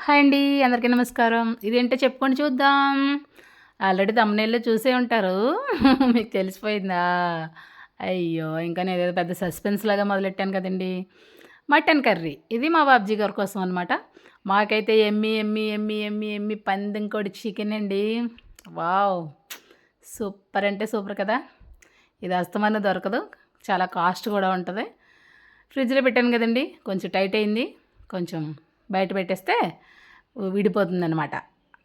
Hi అండి, అందరికీ నమస్కారం. ఇదేంటో చెప్పుకొని చూద్దాం. ఆల్రెడీ థంబ్‌నెయిల్‌లో చూసే ఉంటారు. మీకు తెలిసిపోయిందా? అయ్యో! ఇంకా నేనేదో పెద్ద సస్పెన్స్ లాగా మొదలెట్టాను కదండీ. Mutton curry. ఇది మా బాబుజీ గారి కోసం అనమాట. మాకైతే యమ్మీ, యమ్మీ, యమ్మీ, యమ్మీ, యమ్మీ పందెం కోడి చికెన్ అండి. వావ్! సూపర్ అంటే సూపర్ కదా! ఇది అస్తమానం దొరకదు. చాలా కాస్ట్ కూడా ఉంటది. ఫ్రిడ్జ్‌లో పెట్టాను కదండీ. కొంచెం టైట్ అయింది. కొంచెం బయట పెట్టేస్తే విడిపోతుందనమాట.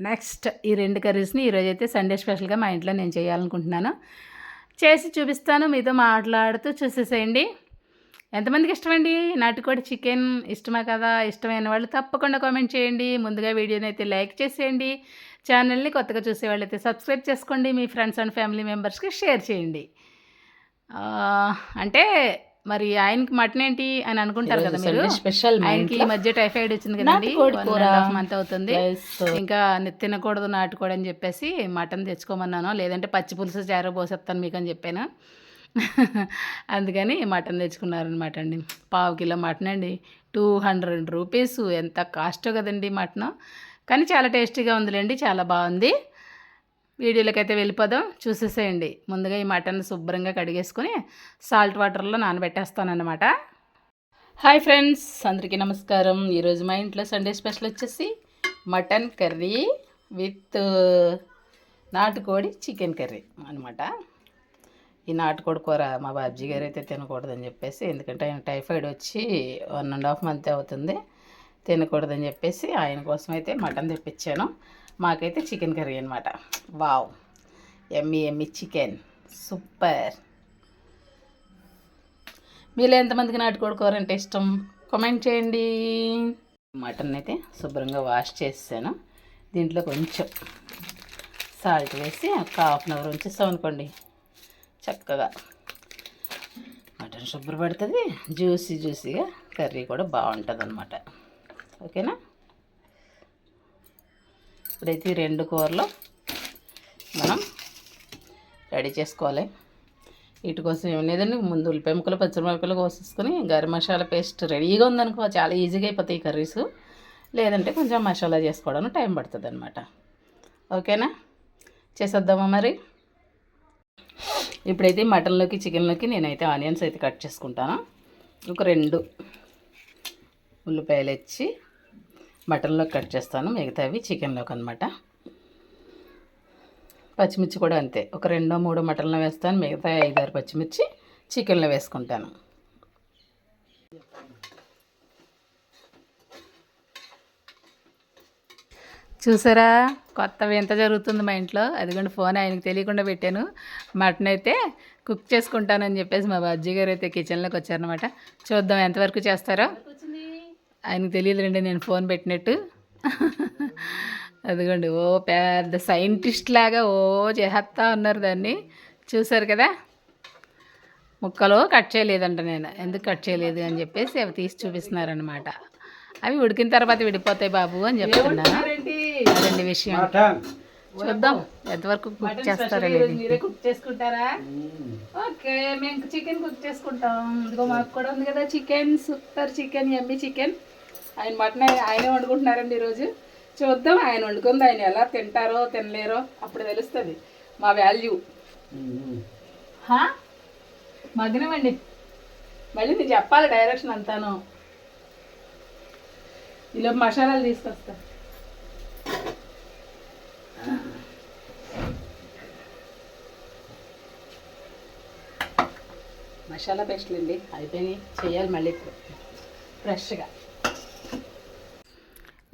నెక్స్ట్ ఈ 2 కర్రీస్‌ని ఈరోజైతే సండే స్పెషల్‌గా మా ఇంట్లో నేను చేయాలనుకుంటున్నాను. చేసి చూపిస్తాను. మీతో మాట్లాడుతూ చూసేసేయండి. ఎంతమందికి ఇష్టమండి నాటుకోడి చికెన్? ఇష్టమా కదా? ఇష్టమైన వాళ్ళు తప్పకుండా కామెంట్ చేయండి. ముందుగా వీడియోని అయితే లైక్ చేసేయండి. ఛానల్ని కొత్తగా చూసేవాళ్ళైతే సబ్స్క్రైబ్ చేసుకోండి. మీ ఫ్రెండ్స్ అండ్ ఫ్యామిలీ మెంబర్స్‌కి షేర్ చేయండి. అంటే మరి ఆయనకి మటన్ ఏంటి అని అనుకుంటారు కదా మీరు. స్పెషల్ ఆయనకి ఈ మధ్య టైఫాయిడ్ వచ్చింది కదండి. 1.5 మంత్ అవుతుంది. ఇంకా తినకూడదు నాటుకోడి అని చెప్పేసి మటన్ తెచ్చుకోమన్నాను. లేదంటే పచ్చి పులుసు చారు పోసేస్తాను మీకు అని చెప్పాను. అందుకని మటన్ తెచ్చుకున్నారనమాట అండి. పావు కిలో మటన్ అండి, 200 రూపీస్. ఎంత కాస్టో కదండి మటన్. కానీ చాలా టేస్టీగా ఉందిలేండి, చాలా బాగుంది. వీడియోలోకైతే వెళ్ళిపోదాం, చూసేసేయండి. ముందుగా ఈ మటన్ శుభ్రంగా కడిగేసుకొని సాల్ట్ వాటర్లో నానబెట్టేస్తానన్నమాట. హాయ్ ఫ్రెండ్స్, అందరికీ నమస్కారం. ఈరోజు మా ఇంట్లో సండే స్పెషల్ వచ్చేసి మటన్ కర్రీ విత్ నాటుకోడి చికెన్ కర్రీ అనమాట. ఈ నాటుకోడి కూర మా బాబ్జీ గారు అయితే తినకూడదని చెప్పేసి, ఎందుకంటే ఆయన టైఫాయిడ్ వచ్చి 1.5 మంత్ అవుతుంది, తినకూడదని చెప్పేసి ఆయన కోసం అయితే మటన్ తెప్పించాను. మాకైతే చికెన్ కర్రీ అనమాట. Wow, Emmy Emmy chicken, super. మీలో ఎంతమందికి నాటుకోడి కూర అంటే ఇష్టం కామెంట్ చేయండి. మటన్ అయితే శుభ్రంగా వాష్ చేసాను. దీంట్లో కొంచెం సాల్ట్ వేసి ఒక ½ అవర్ ఉంచేస్తాం అనుకోండి, చక్కగా మటన్ శుభ్రపడుతుంది. జ్యూసీగా కర్రీ కూడా బాగుంటుంది అనమాట. ఓకేనా? ఇప్పుడైతే ఈ 2 కూరలు మనం రెడీ చేసుకోవాలి. వీటి కోసం ఏం లేదండి, ముందు ఉల్లిపాయ ముక్కలు పచ్చిమిరపకాయలు కోసేసుకొని గరం మసాలా పేస్ట్ రెడీగా ఉందనుకో చాలా ఈజీగా అయిపోతాయి ఈ కర్రీస్. లేదంటే కొంచెం మసాలా చేసుకోవడానికి టైం పడుతుంది అనమాట. ఓకేనా? చేసేద్దామా మరి. ఇప్పుడైతే మటన్లోకి చికెన్లోకి నేనైతే ఆనియన్స్ అయితే కట్ చేసుకుంటాను. ఒక 2 ఉల్లిపాయలు ఇచ్చి మటన్లో కట్ చేస్తాను, మిగతావి చికెన్లోకి అనమాట. పచ్చిమిర్చి కూడా అంతే, ఒక 2-3 మటన్లో వేస్తాను, మిగతా 5-6 పచ్చిమిర్చి చికెన్లో వేసుకుంటాను. చూసారా కొత్తవి ఎంత జరుగుతుంది మా ఇంట్లో. అదిగోండి ఫోన్ ఆయనకు తెలియకుండా పెట్టాను. మటన్ అయితే కుక్ చేసుకుంటానని చెప్పేసి మా బాబ్జీ గారు అయితే కిచెన్లోకి వచ్చారనమాట. చూద్దాం ఎంతవరకు చేస్తారో. ఆయనకు తెలియదులేండి నేను ఫోన్ పెట్టినట్టు. అదిగోండి ఓ పెద్ద సైంటిస్ట్ లాగా చేస్తా ఉన్నారు దాన్ని. చూసారు కదా, ముక్కలు కట్ చేయలేదంట. నేను ఎందుకు కట్ చేయలేదు అని చెప్పేసి అవి తీసి చూపిస్తున్నారనమాట. అవి ఉడికిన తర్వాత విడిపోతాయి బాబు అని చెప్తున్నాను. అదండి విషయం. చూద్దాం ఎంతవరకు కుక్ చేస్తారనేది. మీరే కుక్ చేసుకుంటారా? ఓకే, మేము చికెన్ కుక్ చేసుకుంటాం. ఇదిగో మాకు కూడా ఉంది కదా chicken, super chicken, Emmy chicken. ఆయన మటన్ ఆయనే వండుకుంటున్నారండి ఈరోజు. చూద్దాం ఆయన వండుకుంది ఆయన ఎలా తింటారో తినలేరో అప్పుడు తెలుస్తుంది మా వాల్యూ. మగ్నమండి, మళ్ళీ నేను చెప్పాలి డైరెక్షన్ అంతాను. ఇలా మసాలాలు తీసుకొస్తా. మసాలా పేస్ట్లు అండి అయిపోయినాయి, చేయాలి మళ్ళీ ఇప్పుడు ఫ్రెష్గా.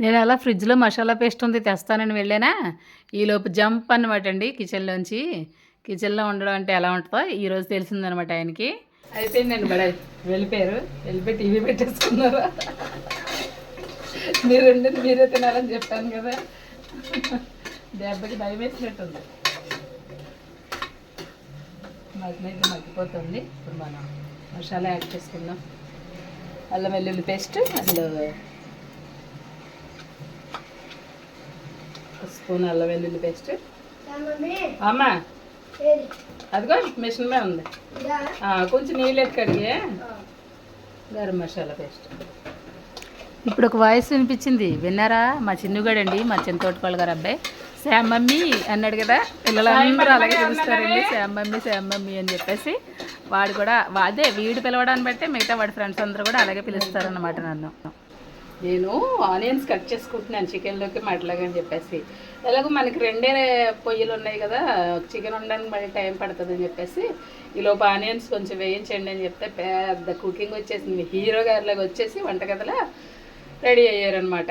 నేను అలా ఫ్రిడ్జ్లో మసాలా పేస్ట్ ఉంది తెస్తానని వెళ్ళానా, ఈలోపు జంప్ అనమాట అండి కిచెన్లోంచి. కిచెన్లో ఉండడం అంటే ఎలా ఉంటుందో ఈరోజు తెలిసిందనమాట ఆయనకి. అయిపోయిందండి బడాయి, వెళ్ళిపోయారు. వెళ్ళిపోయి టీవీ పెట్టేసుకున్నారు. మీరే తినాలని చెప్పాను కదా, దెబ్బకి భయం వేసినట్టుంది. మగ్గినైతే మగ్గిపోతుంది. ఇప్పుడు మనం మసాలా యాడ్ చేసుకుందాం. అల్లం వెల్లుల్లి పేస్ట్ అండ్ స్పూన్ అల్లం వెల్లుల్లి పేస్ట్. అమ్మా అదిగో మిషన్ మీద ఉంది, కొంచెం నీళ్ళు ఎత్తి కడిగే. గరం మసాలా పేస్ట్. ఇప్పుడు ఒక వాయిస్ వినిపించింది, విన్నారా? మా చిన్నుగాడండి, మా చింతోటిపాళ్ళ గారు అబ్బాయి శామ్ మమ్మీ అన్నాడు కదా. పిల్లలందరూ అలాగే పిలుస్తారండి, శామ్ మమ్మీ శామ్ మమ్మీ అని చెప్పేసి. వాడు కూడా అదే వీడు పిలవడాన్ని బట్టే మిగతా వాడి ఫ్రెండ్స్ అందరూ కూడా అలాగే పిలుస్తారన్నమాట నన్ను. నేను ఆనియన్స్ కట్ చేసుకుంటున్నాను చికెన్లోకి మటలాగా అని చెప్పేసి. ఎలాగో మనకి రెండే పొయ్యిలు ఉన్నాయి కదా, చికెన్ వండడానికి మళ్ళీ టైం పడుతుంది అని చెప్పేసి ఈలోపు ఆనియన్స్ కొంచెం వేయించండి అని చెప్తే పెద్ద కుకింగ్ వచ్చేసింది. హీరో గారిలాగా వచ్చేసి వంటగదిలో రెడీ అయ్యారనమాట.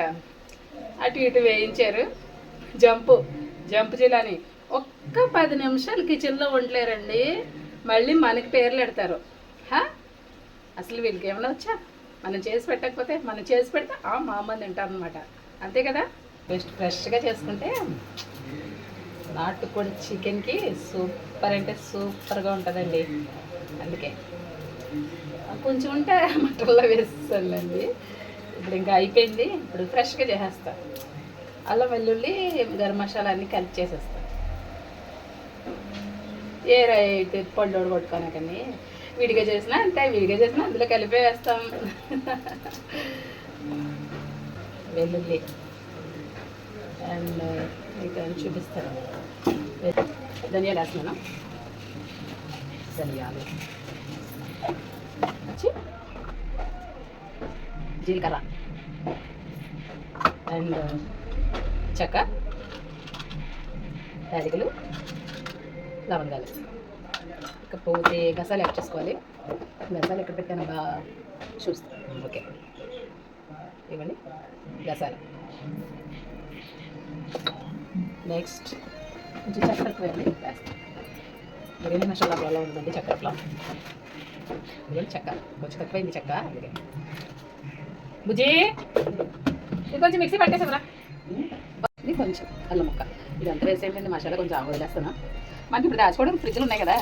అటు ఇటు వేయించారు. జంప్ చేయాలని ఒక్క 10 నిమిషాలు కిచెన్లో ఉండలేరండి, మళ్ళీ మనకి పేర్లు పెడతారు. అసలు వీళ్ళకి ఏమైనా వచ్చా? మనం చేసి పెట్టకపోతే, మనం చేసి పెడితే మా అమ్మ తింటారు అనమాట. అంతే కదా. ఫ్రెష్గా చేసుకుంటే నాటుకోడి చికెన్కి సూపర్ అంటే సూపర్గా ఉంటుందండి. అందుకే కొంచెం ఉంటే మటన్లో వేసేసానులేండి. ఇప్పుడు ఇంకా అయిపోయింది. ఇప్పుడు ఫ్రెష్గా చేసేస్తాను. అల్లం వెల్లుల్లి గరం మసాలా అన్నీ కలిపి చేసేస్తాను. ఏ రైట్ పళ్ళోడు కొట్టుకోనకని విడిగా చేసినా అంటే విడిగా చేసినా అందులో కలిపే వేస్తాం. వెల్లుల్లి అండ్ మీకు చూపిస్తాను. ధనియాలు వేస్తున్నాను. ధనియాలు వచ్చి జీలకర్ర అండ్ చెక్క, యాలకులు, లవంగాలు. ఇకపోతే గసాలు యాడ్ చేసుకోవాలి. గసాలు ఎక్కడ పెట్టాను బాగా చూస్తాను. ఓకే, ఇవ్వండి గసాలు. నెక్స్ట్ కొంచెం చక్కెర వేయండి. బిర్యానీ మసాలా అలా ఉందండి, చక్కెరలో బిర్యానీ చెక్క కొంచెం తక్కువైంది చెక్క. అందుకే బుజ్జి ఇది కొంచెం మిక్సీ పట్టేసారా. ఇది కొంచెం అల్లం ముక్క ఇదంతా వేసేయండి. మసాలా కొంచెం వదిలేస్తాను. మనకి ఇప్పుడు దాచుకోవడం ఫ్రిడ్జ్లు ఉన్నాయి కదా,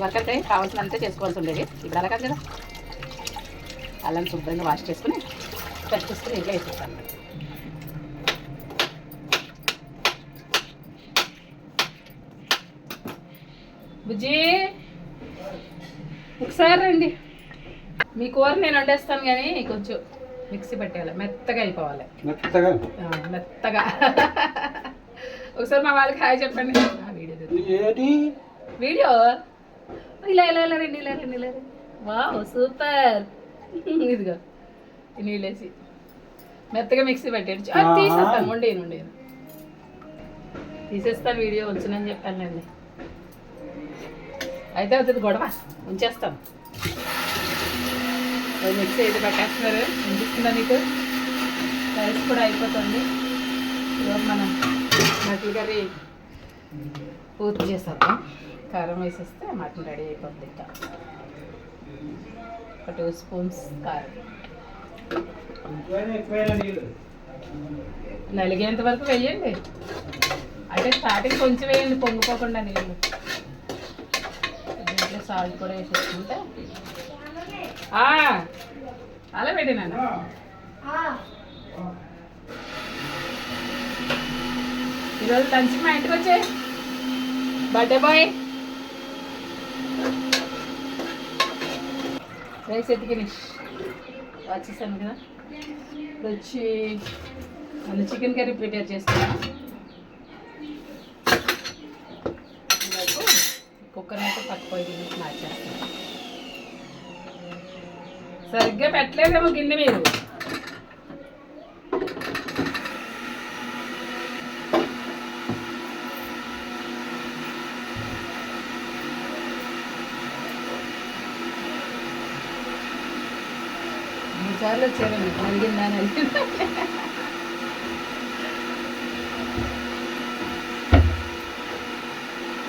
వర్కర్తే కావాల్సినంతే చేసుకోవాల్సి ఉండేది. ఇప్పుడు అలా కాదు కదా. అల్లం శుభ్రంగా వాష్ చేసుకుని కట్ చేసుకుని ఇంట్లో వేసేస్తాను. బుజ్జి ఒకసారి రండి. మీ కూర నేను వండేస్తాను కానీ కొంచెం మిక్సీ పట్టేయాలి, మెత్తగా అయిపోవాలి. మెత్తగా ఒకసారి మా వాళ్ళకి హాయ్ చెప్పండి. వీడియో ఇలా ఇలా ఇలా రండి, ఇలా రండి, ఇలా రండి. Wow super. ఇదిగో నీళ్ళేసి మెత్తగా మిక్సీ పెట్టేయండి. తీసేస్తాను, వండేను తీసేస్తాను. వీడియో వచ్చునని చెప్పానండి. అయితే అవుతుంది గొడవ, ఉంచేస్తాం. మిక్సీ అయితే పెట్టేస్తున్నారు, అనిపిస్తుందా మీకు? రైస్ కూడా అయిపోతుంది. ఈరోజు మనం మటన్ కర్రీ పూర్తి చేసేద్దాం. కారం వేసేస్తే మటన్ రెడీ అయిపోతుంది. ఇంకా ఒక 2 స్పూన్స్ కారం, నలిగేంత వరకు వేయండి. అంటే స్టార్టింగ్ కొంచెం వేయండి, పొంగిపోకుండా నీళ్ళు. దీంట్లో సాల్ట్ కూడా వేసేసుకుంటే అలా పెట్టినాను. ఈరోజు లంచ్కి మా ఇంటికి వచ్చే బర్త్డే బాయ్. రైస్ ఎత్తికి వచ్చేసాను కదా. ఇప్పుడు వచ్చి మళ్ళీ చికెన్ కర్రీ ప్రిపేర్ చేస్తున్నాను. కుక్కర్ అయితే తక్కువ మార్చేస్తాను. సరిగ్గా పెట్టలేదేమో గిన్నె మీరు. సార్లు వచ్చారండి, నలిగిందా నలిగిందా.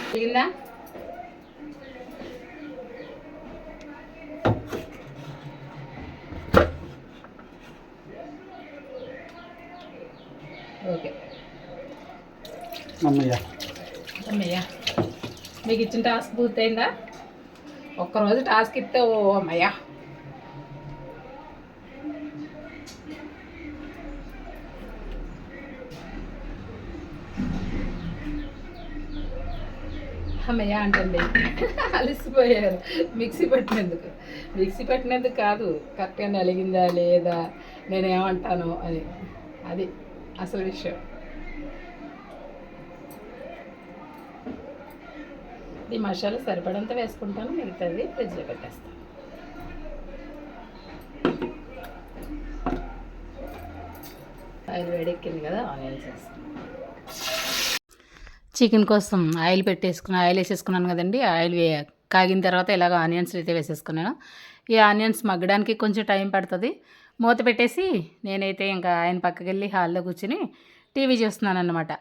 నలిగిందా? ఓకే అమ్మయ్య మీకు ఇచ్చిన టాస్క్ పూర్తయిందా? ఒక్కరోజు టాస్క్ ఇస్తే ఓ అమ్మయ్య. అమ్మయ్య అంటండి అలసిపోయారు. మిక్సీ పట్టినందుకు కాదు, కరెక్ట్గా నలిగిందా లేదా, నేనేమంటాను అని. అది అసలు విషయం. ఈ మసాలా సరిపడంత వేసుకుంటాను, మిగతాది ఫ్రిడ్జ్లో పెట్టేస్తాను. ఆయిల్ వేడెక్కింది కదా, ఆయిల్ వేసేస్తాను. చికెన్ కోసం ఆయిల్ వేసేసుకున్నాను కదండి. ఆయిల్ కాగిన తర్వాత ఇలాగ ఆనియన్స్ అయితే వేసేసుకున్నాను. ఈ ఆనియన్స్ మగ్గడానికి కొంచెం టైం పడుతుంది. మూత పెట్టేసి నేనైతే ఇంకా ఆయన పక్కకి వెళ్ళి హాల్లో కూర్చుని టీవీ చూస్తున్నాను అన్నమాట.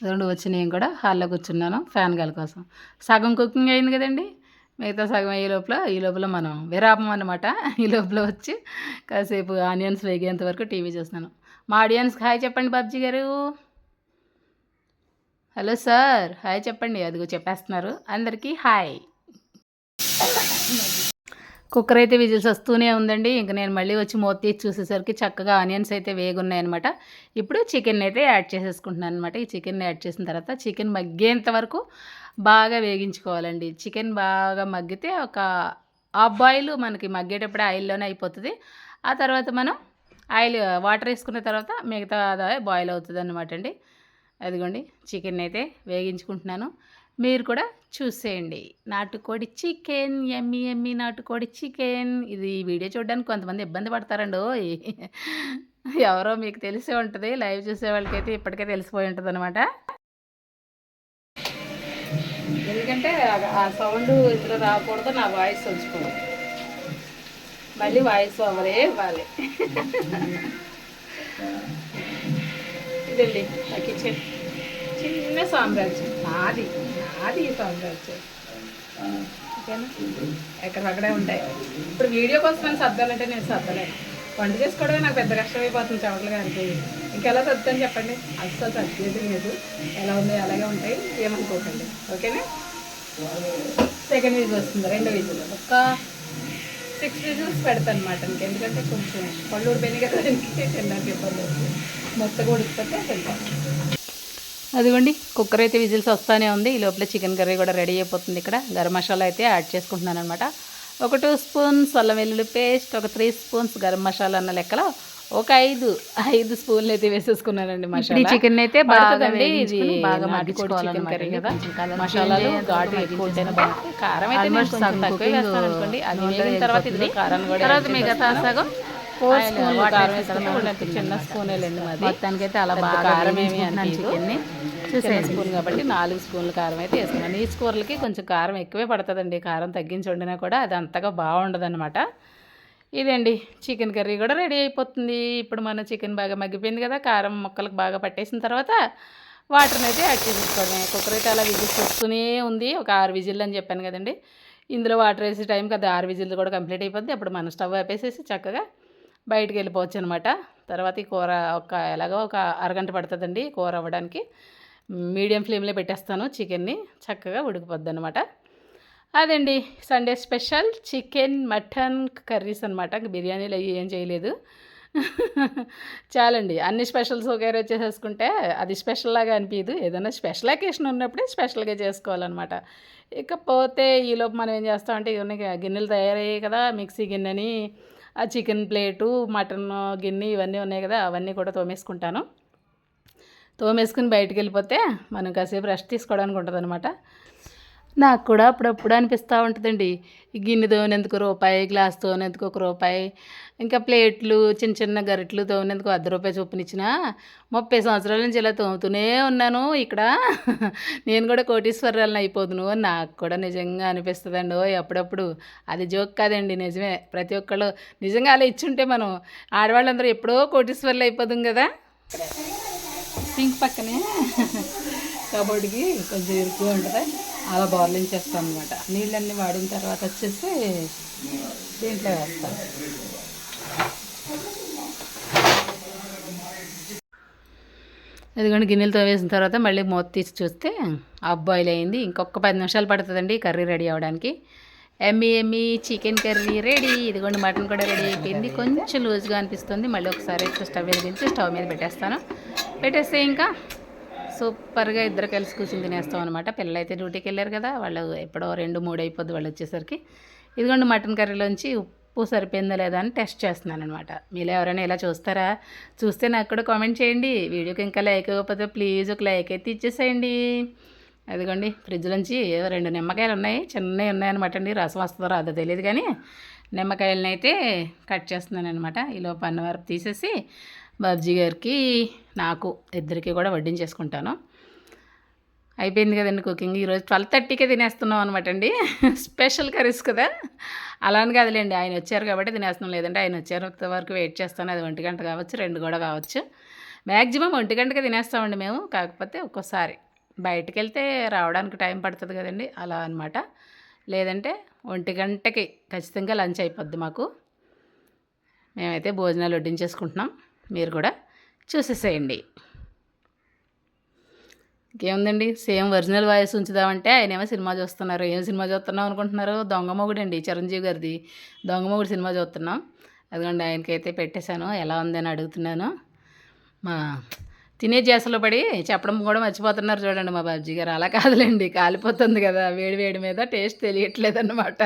రెండు వచ్చి నేను కూడా హాల్లో కూర్చున్నాను ఫ్యాన్ గాలి కోసం. సగం కుకింగ్ అయింది కదండి, మిగతా సగం ఈ లోపల మనం విరామం అన్నమాట. ఈ లోపల వచ్చి కాసేపు ఆనియన్స్ వేగేంత వరకు టీవీ చూస్తున్నాను. మా ఆడియన్స్కి హాయ్ చెప్పండి బాబ్జీ గారు. హలో సార్, హాయ్ చెప్పండి. అదిగో చెప్పేస్తున్నారు. అందరికీ హాయ్. కుక్కర్ అయితే విజిల్స్ వస్తూనే ఉందండి. ఇంక నేను మళ్ళీ వచ్చి మూత తీసి చూసేసరికి చక్కగా ఆనియన్స్ అయితే వేగున్నాయన్నమాట. ఇప్పుడు చికెన్ అయితే యాడ్ చేసేసుకుంటున్నాను అనమాట. ఈ చికెన్ యాడ్ చేసిన తర్వాత చికెన్ మగ్గేంత వరకు బాగా వేగించుకోవాలండి. చికెన్ బాగా మగ్గితే ఒక హాఫ్ బాయిల్ మనకి మగ్గేటప్పుడే ఆయిల్లోనే అయిపోతుంది. ఆ తర్వాత మనం వాటర్ వేసుకున్న తర్వాత మిగతా బాయిల్ అవుతుంది అన్నమాట అండి. అదిగోండి చికెన్ అయితే వేగించుకుంటున్నాను. మీరు కూడా చూసేయండి. నాటుకోడి చికెన్, ఎమ్మి నాటుకోడి చికెన్. ఇది వీడియో చూడడానికి కొంతమంది ఇబ్బంది పడతారండి. ఎవరో మీకు తెలిసే ఉంటుంది, లైవ్ చూసే వాళ్ళకైతే ఇప్పటికే తెలిసిపోయి ఉంటుంది అనమాట. ఎందుకంటే ఆ సౌండ్ ఇద్దరు రాకూడదు, నా వాయిస్ వచ్చుకోదు. మళ్ళీ వాయిస్ ఓవరే ఇవ్వాలి. ఇదండి నా కిచెన్, చిన్న సామ్రాజ్యం నాది ఈ సామ్రాజ్యం. ఓకేనా, ఎక్కడక్కడే ఉంటాయి. ఇప్పుడు వీడియో కోసం నేను సర్దాలంటే నేను సర్దలేను. వంట చేసుకోవడమే నాకు పెద్ద కష్టమైపోతుంది చెమటలు గారికి. ఇంకెలా సర్దుతాను చెప్పండి? అస్సలు సర్దేది లేదు. ఎలా ఉందో అలాగే ఉంటాయి, ఏమనుకోకండి. ఓకేనా. సెకండ్ విజిల్ వస్తుంది, రెండో విజిల్ ఒక 6 విజిల్స్ పెడతాను అనమాట. ఎందుకంటే కొంచెం పళ్ళు ఊడిపోయినాయి కదా, తినడానికి ఇబ్బంది అవుతుంది. మొత్తం ఉడికిపోతే తింటాను. అదిగోండి కుక్కర్ అయితే విజిల్స్ వస్తూనే ఉంది. ఈ లోపల చికెన్ కర్రీ కూడా రెడీ అయిపోతుంది. ఇక్కడ గరం మసాలా అయితే యాడ్ చేసుకుంటున్నాను అనమాట. ఒక 2 స్పూన్స్ అల్లం వెల్లుల్లి పేస్ట్, ఒక 3 స్పూన్స్ గరం మసాలా అన్న లెక్కలో ఒక 5 స్పూన్లు అయితే వేసేసుకున్నానండి. మసాలా చికెన్ అయితే బాగా చికెన్ కర్రీ కదా, మసాలాలు ఘాటు ఎక్కువ ఉంటేనే బాగుంటుంది. కారం అయితే తక్కువ వేస్తాను అనుకోండి. అది వేగిన తర్వాత ఇది కారం కూడా మిగతా సగం 4 స్పూన్లు కారం వేసుకున్నాను. చిన్న స్పూన్ వెళ్ళండి మాది. మొత్తానికైతే అలా బాగా కారం ఏమి అని చికెన్ని చిన్న స్పూన్ కాబట్టి 4 స్పూన్లు కారం అయితే వేసుకున్నాను. ఈ కూరలకి కొంచెం కారం ఎక్కువే పడుతుందండి. కారం తగ్గించి వండినా కూడా అది అంతగా బాగుండదు అనమాట. ఇదండి చికెన్ కర్రీ కూడా రెడీ అయిపోతుంది. ఇప్పుడు మన చికెన్ బాగా మగ్గిపోయింది కదా, కారం ముక్కలకు బాగా పట్టేసిన తర్వాత వాటర్ని అయితే యాడ్ చేసేసుకోవడమే. కుక్కర్ అయితే అలా విజిల్స్ వస్తూనే ఉంది. ఒక 6 విజిల్ అని చెప్పాను కదండి. ఇందులో వాటర్ వేసే టైంకి అది 6 విజిల్ కూడా కంప్లీట్ అయిపోద్ది. అప్పుడు మనం స్టవ్ ఆపేసేసి చక్కగా బయటికి వెళ్ళిపోవచ్చు అనమాట. తర్వాత ఈ కూర ఎలాగో ఒక అరగంట పడుతుందండి కూర అవ్వడానికి. మీడియం ఫ్లేమ్లో పెట్టేస్తాను. చికెన్ని చక్కగా ఉడికిపోద్ది అనమాట. అదండి Sunday special chicken mutton curries అనమాట. బిర్యానీలు అవి ఏం చేయలేదు. చాలండి, అన్ని స్పెషల్స్ ఒకేరే వచ్చేసేసుకుంటే అది స్పెషల్ లాగా అనిపించదు. ఏదైనా స్పెషల్ అకేషన్ ఉన్నప్పుడే స్పెషల్గా చేసుకోవాలన్నమాట. ఇకపోతే ఈలోపు మనం ఏం చేస్తామంటే ఇవన్నీ గిన్నెలు తయారయ్యాయి కదా, మిక్సీ గిన్నెని, ఆ చికెన్ ప్లేటు, మటన్ గిన్నె ఇవన్నీ ఉన్నాయి కదా, అవన్నీ కూడా తోమేసుకుంటాను. తోమేసుకుని బయటికి వెళ్ళిపోతే మనం కాసేపు రెస్ట్ తీసుకోవడానికి ఉంటుంది అనమాట. నాకు కూడా అప్పుడప్పుడు అనిపిస్తూ ఉంటుందండి, గిన్నె తోమినందుకు రూపాయి, గ్లాస్ తోమినందుకు ₹1, ఇంకా ప్లేట్లు చిన్న గరిటెలు తోమినందుకు ₹1 చొప్పునిచ్చిన 30 సంవత్సరాల నుంచి ఇలా తోముతూనే ఉన్నాను. ఇక్కడ నేను కూడా కోటీశ్వరాలను అయిపోదును అని నాకు కూడా నిజంగా అనిపిస్తుందండి. అప్పుడప్పుడు అది జోక్ కాదండి, నిజమే. ప్రతి ఒక్కళ్ళు నిజంగా అలా ఇచ్చుంటే మనం ఆడవాళ్ళందరూ ఎప్పుడో కోటీశ్వర్లు అయిపోదాం కదా. సింక్ పక్కనే కబోర్డ్కి కొంచెం ఇరుకుగా ఉంటుంది, అలా బోర్లించేస్తాను అనమాట. నీళ్ళన్నీ వాడిన తర్వాత వచ్చేసి దీంట్లో వేస్తాను. ఎందుకంటే గిన్నెలతో వేసిన తర్వాత మళ్ళీ మూత తీసి చూస్తే హాఫ్ బాయిల్ అయింది. ఇంకొక 10 నిమిషాలు పడుతుందండి కర్రీ రెడీ అవ్వడానికి. ఎమ్మి చికెన్ కర్రీ రెడీ. ఇదిగోండి మటన్ కూడా రెడీ అయిపోయింది. కొంచెం లూజ్గా అనిపిస్తుంది. మళ్ళీ ఒకసారి స్టవ్ వెలిగించి స్టవ్ మీద పెట్టేస్తాను. పెట్టేస్తే ఇంకా సూపర్‌గా ఇద్దరు కలిసి కూర్చొని తినేస్తాం అనమాట. పిల్లలైతే డ్యూటీకెళ్ళారు కదా! వాళ్ళు ఎప్పుడో 2, 3 అయిపోద్ది వాళ్ళొచ్చేసరికి. ఇదిగోండి మటన్ కర్రీలోంచి ఉప్పు సరిపోయిందా లేదా అని టెస్ట్ చేస్తున్నాననమాట. మీలో ఎవరైనా ఇలా చూస్తారా? చూస్తే నాకు కూడా కామెంట్ చేయండి. వీడియోకి ఇంకా లైక్ ఇవ్వకపోతే ప్లీజ్ ఒక లైక్ అయితే ఇచ్చేసేయండి. అదిగోండి ఫ్రిడ్జ్‌లోంచి 2 నిమ్మకాయలున్నాయి. చిన్నయి ఉన్నాయన్నమాట అండి. రసం వస్తదో రాదో తెలీదు గానీ, నిమ్మకాయలనైతే కట్ చేస్తున్నాననమాట. ఈలోపు అన్నవరపు తీసేసి బాబుజీ గారికి, నాకు ఇద్దరికీ కూడా వడ్డించేసుకుంటాను. అయిపోయింది కదండి కుకింగ్. ఈరోజు 12:30కే తినేస్తున్నాం అనమాట అండి. స్పెషల్ కర్రీస్ కదా! అలా అని కాదులేండి. ఆయన వచ్చారు కాబట్టి తినేస్తున్నాం. లేదంటే ఆయన వచ్చేంత వరకు వెయిట్ చేస్తాను. అది 1 గంట కావచ్చు, 2 కూడా కావచ్చు. మ్యాక్సిమం 1 గంటకే తినేస్తామండి మేము. కాకపోతే ఒక్కోసారి బయటికెళ్తే రావడానికి టైం పడుతుంది కదండి, అలా అనమాట. లేదంటే 1 గంటకి ఖచ్చితంగా లంచ్ అయిపోద్ది మాకు. మేమైతే భోజనాలు వడ్డించేసుకుంటున్నాం. మీరు కూడా చూసేసేయండి. ఇంకేముందండి, సేమ్ ఒరిజినల్ వాయిస్ ఉంచుదామంటే ఆయనేమో సినిమా చూస్తున్నారు. ఏం సినిమా చూస్తున్నాం అనుకుంటున్నారు? దొంగ మొగుడండి, చిరంజీవి గారిది దొంగ మొగుడు సినిమా చూస్తున్నాం. అదిగోండి ఆయనకైతే పెట్టేశాను. ఎలా ఉందని అడుగుతున్నాను. మా తినే ధ్యాసలో పడి చెప్పడం కూడా మర్చిపోతున్నారు చూడండి మా బాబుజీ గారు. అలా కాదులేండి, కాలిపోతుంది కదా వేడి వేడి మీద, టేస్ట్ తెలియట్లేదన్నమాట.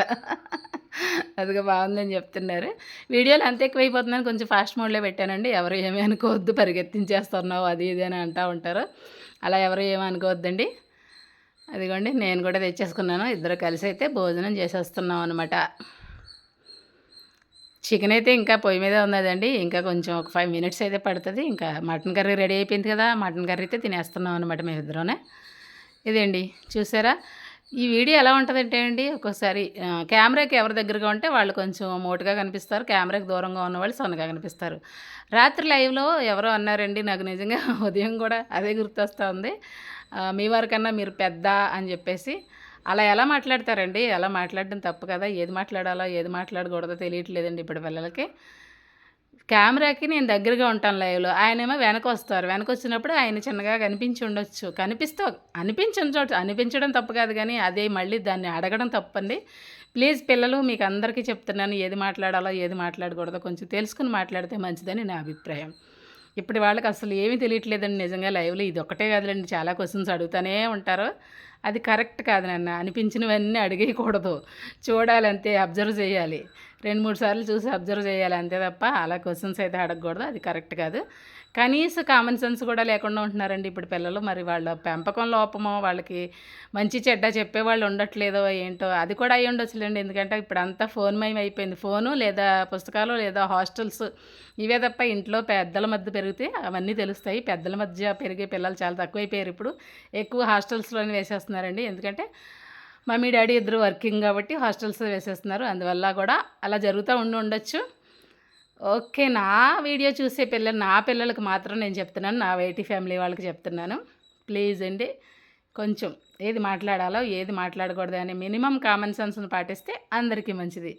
అదిగో బాగుందని చెప్తున్నారు. వీడియోలు అంత ఎక్కువైపోతుందని కొంచెం ఫాస్ట్ మోడ్లో పెట్టానండి. ఎవరు ఏమీ అనుకోవద్దు, పరిగెత్తించేస్తున్నావు అది ఇది అని అంటూ ఉంటారు. అలా ఎవరు ఏమీ అనుకోవద్దండి. అదిగోండి నేను కూడా తెచ్చేసుకున్నాను. ఇద్దరు కలిసి అయితే భోజనం చేసేస్తున్నాం అనమాట. చికెన్ అయితే ఇంకా పొయ్యి మీదే ఉన్నదండి. ఇంకా కొంచెం ఒక 5 మినిట్స్ అయితే పడుతుంది. ఇంకా మటన్ కర్రీ రెడీ అయిపోయింది కదా! మటన్ కర్రీ అయితే తినేస్తున్నాం అనమాట మేమిద్దరూనే. ఇదండి చూసారా? ఈ వీడియో ఎలా ఉంటదంటే అండి, ఒక్కోసారి కెమెరాకి ఎవరి దగ్గరగా ఉంటే వాళ్ళు కొంచెం మోటుగా కనిపిస్తారు. కెమెరాకి దూరంగా ఉన్నవాళ్ళు సన్నగా కనిపిస్తారు. రాత్రి లైవ్‌లో ఎవరో అన్నారండి, నాకు నిజంగా ఉదయం కూడా అదే గుర్తొస్తా ఉంది. మీ వారికన్నా మీరు పెద్ద అని చెప్పేసి. అలా ఎలా మాట్లాడతారండి? అలా మాట్లాడడం తప్పు కదా! ఏది మాట్లాడాలో, ఏది మాట్లాడకూడదో తెలియట్లేదండి ఇప్పటి పిల్లలకి. కెమెరాకి నేను దగ్గరగా ఉంటాను లైవ్‌లో. ఆయనేమో వెనకొస్తారు. వెనకొచ్చినప్పుడు ఆయన చిన్నగా కనిపించి ఉండొచ్చు. అనిపించడం తప్పు కాదు గానీ, అదే మళ్ళీ దాన్ని అడగడం తప్పండి. ప్లీజ్ పిల్లలు, మీకు అందరికీ చెప్తున్నాను, ఏది మాట్లాడాలో, ఏది మాట్లాడకూడదో కొంచెం తెలుసుకొని మాట్లాడితే మంచిదని నా అభిప్రాయం. ఇప్పటి వాళ్ళకి అసలు ఏమీ తెలియట్లేదండి నిజంగా లైవ్‌లో. ఇదొక్కటే కాదులెండి, చాలా క్వెషన్స్ అడుగుతానే ఉంటారు. అది కరెక్ట్ కాదు నాన్న. అనిపించినవన్నీ అడిగేయకూడదు. చూడాలంతే, అబ్జర్వ్ చేయాలి. 2, 3 సార్లు చూసి అబ్జర్వ్ చేయాలి అంతే తప్ప అలా క్వెషన్స్ అయితే అడగకూడదు. అది కరెక్ట్ కాదు. కనీస కామన్ సెన్స్ కూడా లేకుండా ఉంటున్నారండి ఇప్పుడు పిల్లలు. మరి వాళ్ళ పెంపకం లోపమో, వాళ్ళకి మంచి చెడ్డ చెప్పేవాళ్ళు ఉండట్లేదో ఏంటో, అది కూడా అయ్యి ఉండొచ్చులేండి. ఎందుకంటే ఇప్పుడంతా ఫోన్‌మయం అయిపోయింది. ఫోను లేదా పుస్తకాలు లేదా హాస్టల్స్, ఇవే తప్ప ఇంట్లో పెద్దల మధ్య పెరిగితే అవన్నీ తెలుస్తాయి. పెద్దల మధ్య పెరిగే పిల్లలు చాలా తక్కువైపోయారు ఇప్పుడు. ఎక్కువ హాస్టల్స్‌లోనే వేసేస్తున్నారండి. ఎందుకంటే మమ్మీ, డాడీ ఇద్దరు వర్కింగ్ కాబట్టి హాస్టల్స్‌లో వేసేస్తున్నారు. అందువల్ల కూడా అలా జరుగుతూ ఉండొచ్చు. ఓకే. నా వీడియో చూసే నా పిల్లలకి మాత్రం నేను చెప్తున్నాను. నా వైటీ ఫ్యామిలీ వాళ్ళకి చెప్తున్నాను. ప్లీజ్ అండి, కొంచెం ఏది మాట్లాడాలో, ఏది మాట్లాడకూడదు అనే మినిమమ్ కామన్ సెన్స్‌ని పాటిస్తే అందరికీ మంచిది.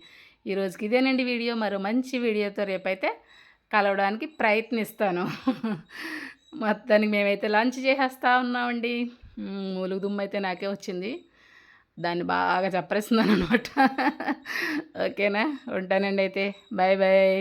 ఈరోజుకి ఇదేనండి వీడియో. మరో మంచి వీడియోతో రేపైతే కలవడానికి ప్రయత్నిస్తాను. మొత్తానికి మేమైతే లంచ్ చేసేస్తా ఉన్నామండి. మూలుగు దుమ్ము అయితే నాకే వచ్చింది. దాన్ని బాగా చప్పరిస్తున్నాననమాట. ఓకేనా? ఉంటానండి అయితే. Bye bye.